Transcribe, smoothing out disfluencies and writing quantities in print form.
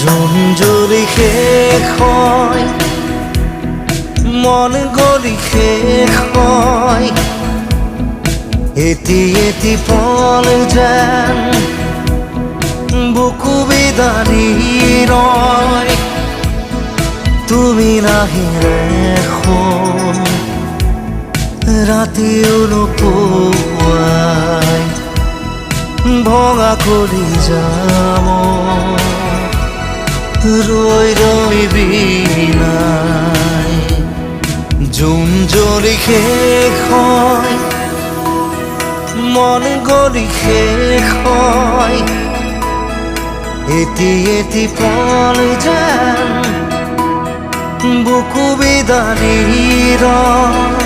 ঝুনঝুরি শেষ হয়, মন গলি শেষ হয়, এটি এটি ফল যেন বুকু বিদাৰি ৰয়। তুমি নাহিলে এখন ৰাতিও নোপোৱাই, ভঙা কৰি যাম ৰৈ ৰৈ বিনাই। জোন জ্বলি শেষ হয়, মন গলি শেষ হয়, এটি এটি ফল যেন বুকু বিদাৰি ৰয়।